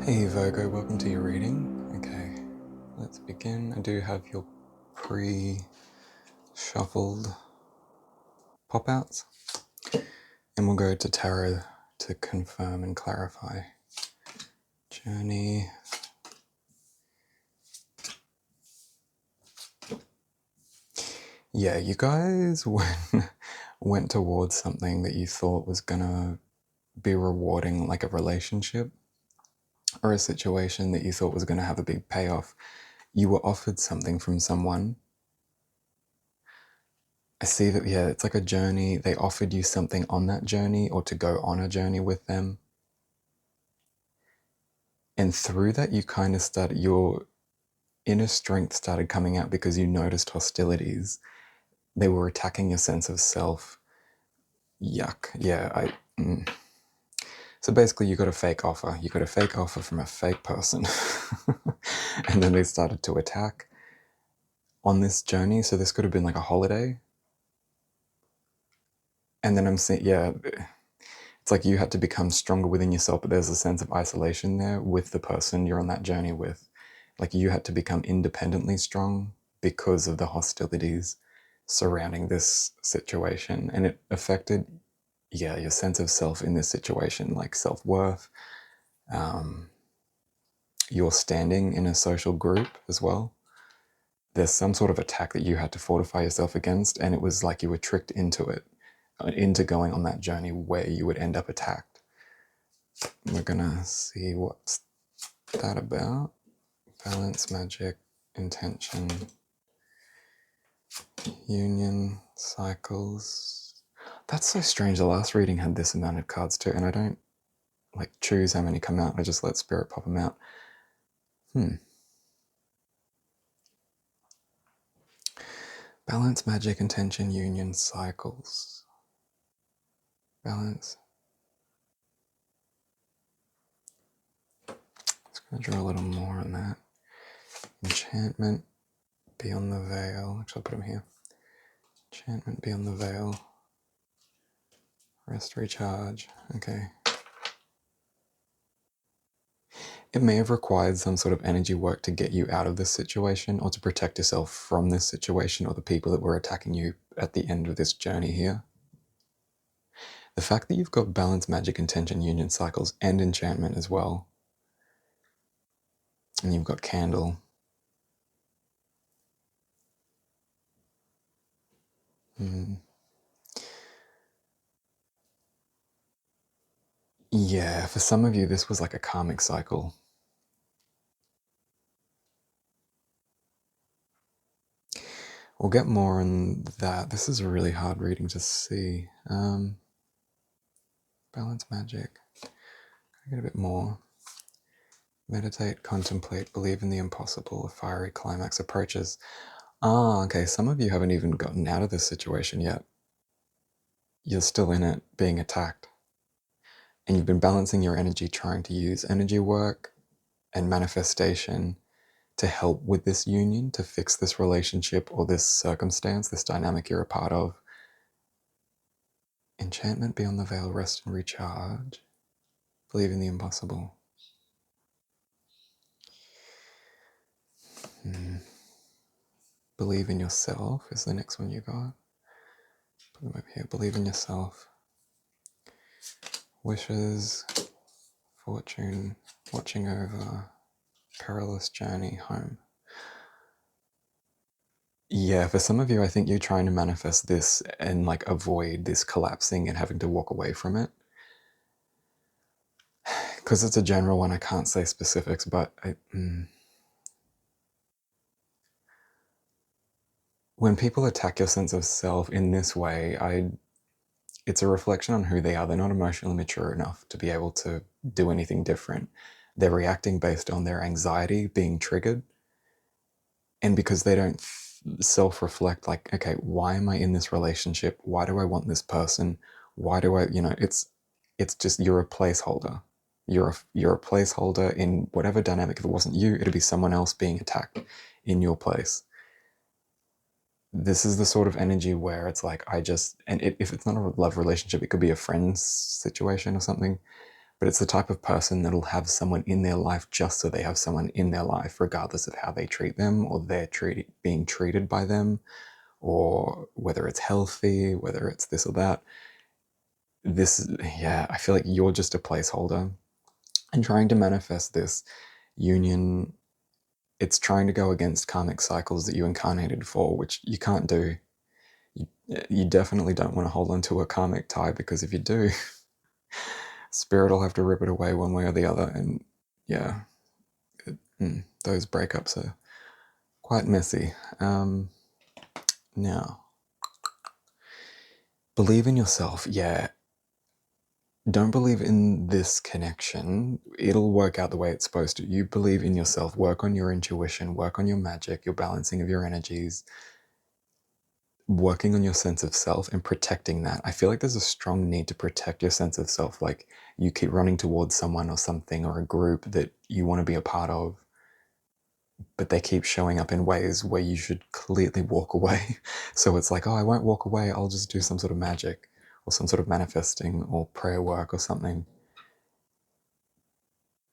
Hey Virgo, welcome to your reading. Okay, let's begin. I do have your pre-shuffled pop-outs, and we'll go to tarot to confirm and clarify. Journey. Yeah, you guys went towards something that you thought was gonna be rewarding, like a relationship or a situation that you thought was gonna have a big payoff. You were offered something from someone. I see that, yeah, it's like a journey. They offered you something on that journey or to go on a journey with them. And through that, you kind of started, your inner strength started coming out because you noticed hostilities. They were attacking your sense of self. Yuck. Yeah, So basically, you got a fake offer. You got a fake offer from a fake person. And then they started to attack on this journey. So this could have been like a holiday. And then I'm saying, yeah, it's like you had to become stronger within yourself, but there's a sense of isolation there with the person you're on that journey with. Like you had to become independently strong because of the hostilities surrounding this situation. And it affected, yeah, your sense of self in this situation, like self-worth, your standing in a social group as well. There's some sort of attack that you had to fortify yourself against, and it was like you were tricked into it, into going on that journey where you would end up attacked. We're gonna see what's that about. Balance, magic, intention, union, cycles. That's so strange. The last reading had this amount of cards too, and I don't like choose how many come out. I just let spirit pop them out. Balance, magic, intention, union, cycles. Balance. Just gonna draw a little more on that. Enchantment, beyond the veil. Actually, I'll put them here. Enchantment, beyond the veil. Rest, recharge. Okay. It may have required some sort of energy work to get you out of this situation or to protect yourself from this situation or the people that were attacking you at the end of this journey here. The fact that you've got balance, magic, intention, union, cycles, and enchantment as well, and you've got candle. Yeah, for some of you, this was like a karmic cycle. We'll get more on that. This is a really hard reading to see. Balance, magic. Get a bit more. Meditate, contemplate, believe in the impossible. A fiery climax approaches. Ah, okay. Some of you haven't even gotten out of this situation yet. You're still in it, being attacked. And you've been balancing your energy, trying to use energy work and manifestation to help with this union, to fix this relationship or this circumstance, this dynamic you're a part of. Enchantment, beyond the veil, rest and recharge. Believe in the impossible. Believe in yourself is the next one you got. Put them over here. Believe in yourself. Wishes, fortune, watching over, perilous journey home. Yeah, for some of you, I think you're trying to manifest this and like avoid this collapsing and having to walk away from it. Because it's a general one, I can't say specifics, but when people attack your sense of self in this way, it's a reflection on who they are. They're not emotionally mature enough to be able to do anything different. They're reacting based on their anxiety being triggered. And because they don't self-reflect, like, okay, why am I in this relationship? Why do I want this person? Why do I, it's just, you're a placeholder. You're a placeholder in whatever dynamic. If it wasn't you, it'd be someone else being attacked in your place. This is the sort of energy where it's like, if it's not a love relationship, it could be a friend's situation or something. but it's the type of person that'll have someone in their life just so they have someone in their life, regardless of how they treat them or they're being treated by them, or whether it's healthy, whether it's this or that. I feel like you're just a placeholder, and trying to manifest this union, it's trying to go against karmic cycles that you incarnated for, which you can't do. You definitely don't want to hold on to a karmic tie, because if you do, spirit will have to rip it away one way or the other. And yeah, those breakups are quite messy. Now, believe in yourself. Yeah, don't believe in this connection. It'll work out the way it's supposed to. You believe in yourself. Work on your intuition. Work on your magic, your balancing of your energies. Working on your sense of self and protecting that. I feel like there's a strong need to protect your sense of self. Like, you keep running towards someone or something or a group that you want to be a part of, but they keep showing up in ways where you should clearly walk away. So it's like, oh, I won't walk away. I'll just do some sort of magic or some sort of manifesting or prayer work or something.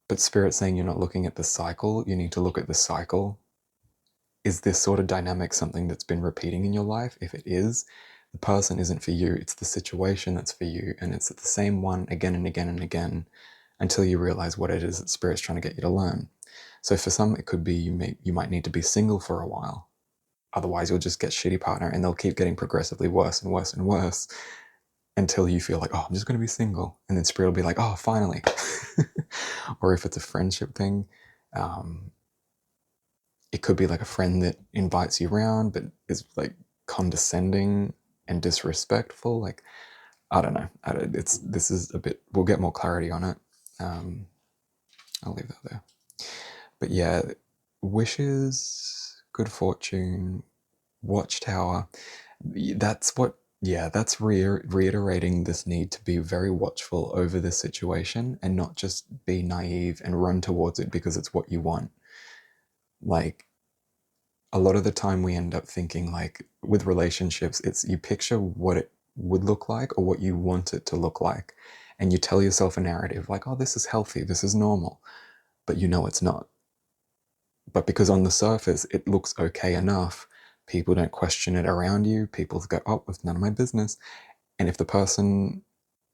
But Spirit's saying you're not looking at the cycle. You need to look at the cycle. Is this sort of dynamic something that's been repeating in your life? If it is, the person isn't for you. It's the situation that's for you. And it's the same one again and again and again until you realize what it is that Spirit's trying to get you to learn. So for some, it could be you might need to be single for a while. Otherwise, you'll just get shitty partner, and they'll keep getting progressively worse and worse and worse until you feel like, oh, I'm just going to be single. And then Spirit will be like, oh, finally. Or if it's a friendship thing, it could be like a friend that invites you around but is like condescending and disrespectful. Like, I don't know. This is a bit, we'll get more clarity on it. I'll leave that there. But yeah, wishes, good fortune, watchtower. That's reiterating this need to be very watchful over this situation and not just be naive and run towards it because it's what you want. Like, a lot of the time we end up thinking, like, with relationships, it's you picture what it would look like or what you want it to look like, and you tell yourself a narrative like, oh, this is healthy, this is normal, but you know it's not. But because on the surface it looks okay enough, people don't question it around you. People go, oh, it's none of my business. And if the person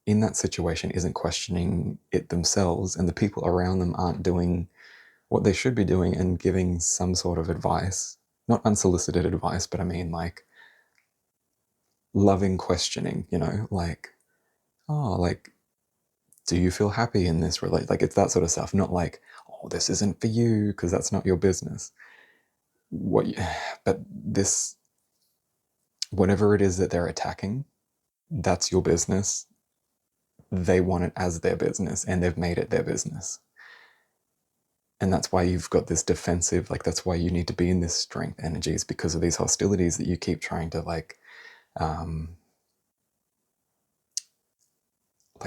in that situation isn't questioning it themselves, and the people around them aren't doing what they should be doing and giving some sort of advice, not unsolicited advice, but I mean like loving questioning, like, oh, like, do you feel happy in this relate? Like, it's that sort of stuff, not like, oh, this isn't for you, because that's not your business. But this, whatever it is that they're attacking, that's your business. They want it as their business, and they've made it their business. And that's why you've got this defensive, like, that's why you need to be in this strength energies, because of these hostilities that you keep trying to like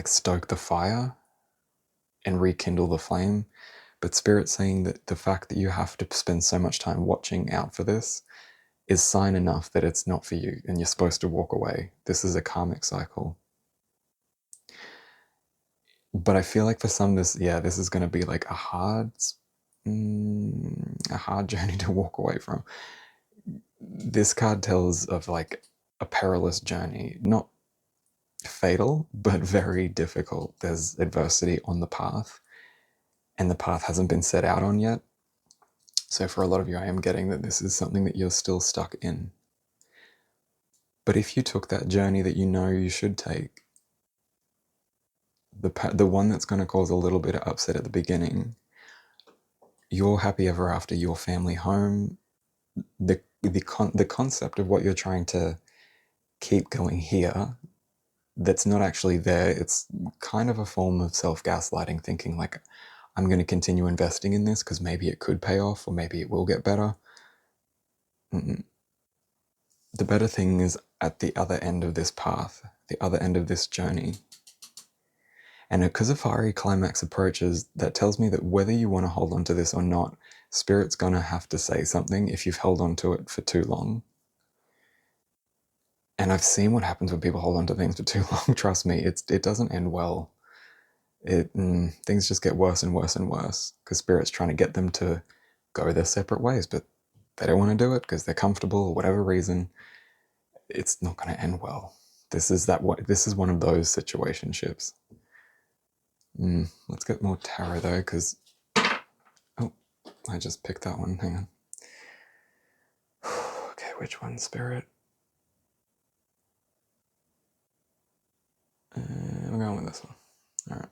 stoke the fire and rekindle the flame. But Spirit's saying that the fact that you have to spend so much time watching out for this is sign enough that it's not for you and you're supposed to walk away. This is a karmic cycle. But I feel like for some, this is going to be like a hard journey to walk away from. This card tells of like a perilous journey, not fatal, but very difficult. There's adversity on the path, and the path hasn't been set out on yet. So for a lot of you, I am getting that this is something that you're still stuck in. But if you took that journey that you know you should take, the one that's going to cause a little bit of upset at the beginning, your happy ever after, your family home, the concept of what you're trying to keep going here, that's not actually there. It's kind of a form of self-gaslighting, thinking like, I'm going to continue investing in this because maybe it could pay off or maybe it will get better. The better thing is at the other end of this path, the other end of this journey. And because a fiery climax approaches, that tells me that whether you want to hold on to this or not, Spirit's going to have to say something if you've held on to it for too long. And I've seen what happens when people hold on to things for too long. Trust me, it doesn't end well. things just get worse and worse and worse because Spirit's trying to get them to go their separate ways, but they don't want to do it because they're comfortable or whatever reason. It's not going to end well. This is one of those situationships. Let's get more tarot though, because I just picked that one. Hang on. Okay, which one, Spirit? I'm going with this one. All right.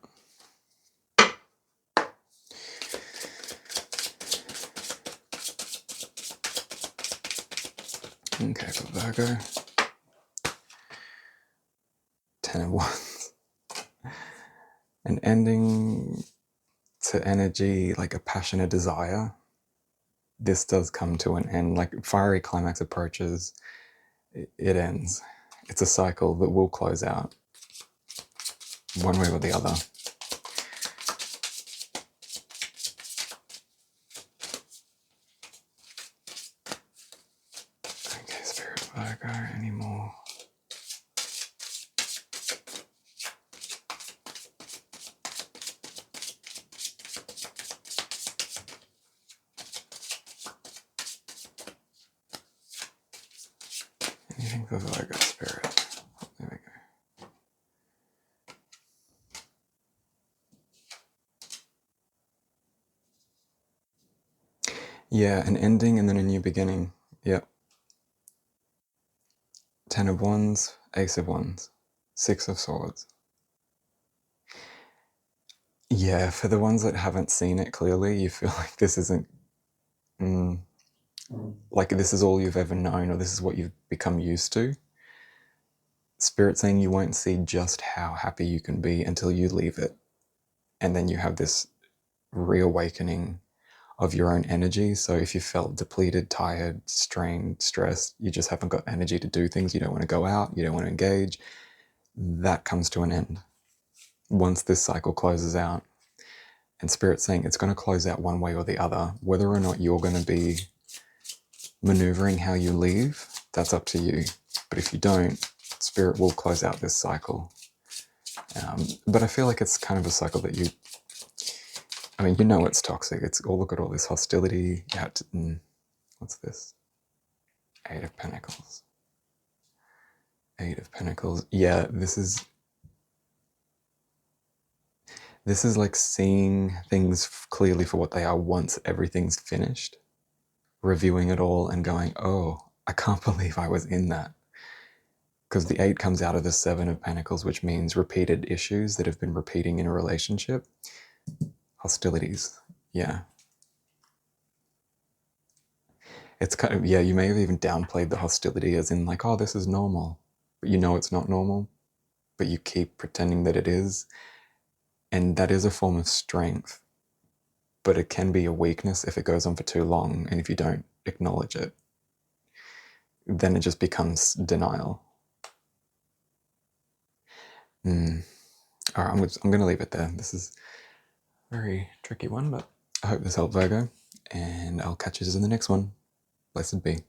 Okay, for Virgo. 10 of Wands. An ending to energy, like a passionate desire. This does come to an end. Like fiery climax approaches, it ends. It's a cycle that will close out one way or the other. Okay, Spirit Virgo, any more? Anything for Virgo, Spirit? There we go. Yeah, an ending and then a new beginning. Yep. 10 of Wands, Ace of Wands, 6 of Swords. Yeah, for the ones that haven't seen it clearly, you feel like this isn't, like this is all you've ever known, or this is what you've become used to. Spirit saying you won't see just how happy you can be until you leave it. And then you have this reawakening of your own energy. So if you felt depleted, tired, strained, stressed, you just haven't got energy to do things, you don't want to go out, you don't want to engage, that comes to an end once this cycle closes out. And Spirit's saying it's going to close out one way or the other. Whether or not you're going to be maneuvering how you leave, that's up to you. But if you don't, Spirit will close out this cycle. But I feel like it's kind of a cycle that you know it's toxic. It's, oh, look at all this hostility. What's this? 8 of Pentacles. 8 of Pentacles. Yeah, this is like seeing things clearly for what they are once everything's finished. Reviewing it all and going, oh, I can't believe I was in that. Because the 8 comes out of the 7 of Pentacles, which means repeated issues that have been repeating in a relationship. Hostilities, yeah. It's kind of, yeah, you may have even downplayed the hostility as in like, oh, this is normal. But you know it's not normal, but you keep pretending that it is. And that is a form of strength. But it can be a weakness if it goes on for too long, and if you don't acknowledge it, then it just becomes denial. All right, I'm going to leave it there. This is a very tricky one, but I hope this helped, Virgo, and I'll catch you in the next one. Blessed be.